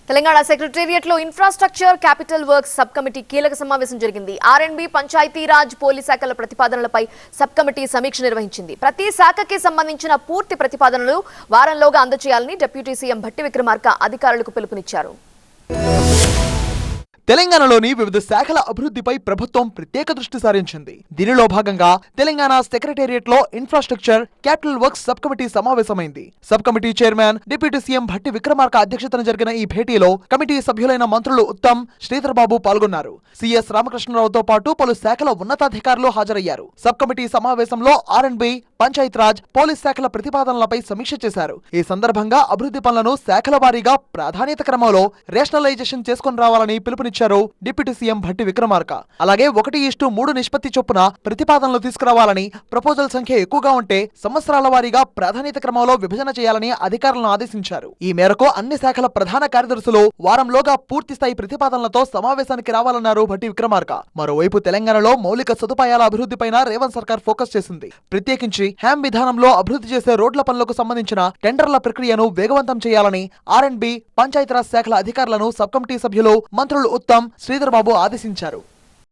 Telangana secretariat లో infrastructure capital works sub committee కీలక సమావేశం జరిగింది. ఆర్ఎండ్బి, పంచాయతీరాజ్, పోలీస్ శాఖల ప్రతిపాదనలపై సబ్ కమిటీ సమీక్ష నిర్వహించింది. ప్రతి శాఖకి సంబంధించిన పూర్తి ప్రతిపాదనలు వారంలోగా అందజేయాలని డిప్యూటీ సీఎం భట్టి విక్రమార్క అధికారులకు పిలుపునిచ్చారు. తెలంగాణలోని వివిధ శాఖల అభివృద్ధిపై ప్రభుత్వం ప్రత్యేక దృష్టి సారించింది. దీనిలో భాగంగా తెలంగాణ సెక్రటేరియట్ లో infrastructure capital works sub committee సమావేశమైంది. Sub committee chairman deputy CM Bhatti Vikramarka అధ్యక్షతన జరిగిన ఈ భేటీలో కమిటీ సభ్యులైన మంత్రులు ఉత్తమ్, శ్రీధర్ బాబు పాల్గొన్నారు. సిఎస్ రామకృష్ణరావుతో పాటు పలు శాఖల ఉన్నతాధికారులు హాజరయ్యారు. సబ్ కమిటీ సమావేశంలో ఆర్ఎండ్బి, పంచాయతీరాజ్, పోలీస్ శాఖల ప్రతిపాదనలపై సమీక్ష చేశారు. ఈ సందర్భంగా అభివృద్ధి పనులను శాఖల వారీగా ప్రాధాన్యత క్రమంలో రేషనలైజేషన్ చేసుకుని రావాలని పిలుపునిచ్చారు డిప్యూటీ సీఎం భట్టి విక్రమార్క. అలాగే 1:3 నిష్పత్తి చొప్పున ప్రతిపాదనలు తీసుకురావాలని, ప్రపోజల్ సంఖ్య ఎక్కువగా ఉంటే సంవత్సరాల వారీగా ప్రాధాన్యత క్రమంలో విభజన చేయాలని అధికారులను ఆదేశించారు. ఈ మేరకు అన్ని శాఖల ప్రధాన కార్యదర్శులు వారంలోగా పూర్తిస్థాయి ప్రతిపాదనలతో సమావేశానికి రావాలన్నారు భట్టి విక్రమార్క. మరోవైపు తెలంగాణలో మౌలిక సదుపాయాల అభివృద్ధిపైన రేవంత్ సర్కార్ ఫోకస్ చేసింది. ప్రత్యేకించి హ్యామ్ విధానంలో అభివృద్ధి చేసే రోడ్ల పనులకు సంబంధించిన టెండర్ల ప్రక్రియను వేగవంతం చేయాలని ఆర్ఎండ్బి, పంచాయతీరాజ్ శాఖల అధికారులను సబ్ కమిటీ సభ్యులు మంత్రులు ఉత్తమ్, శ్రీధర్ బాబు ఆదేశించారు.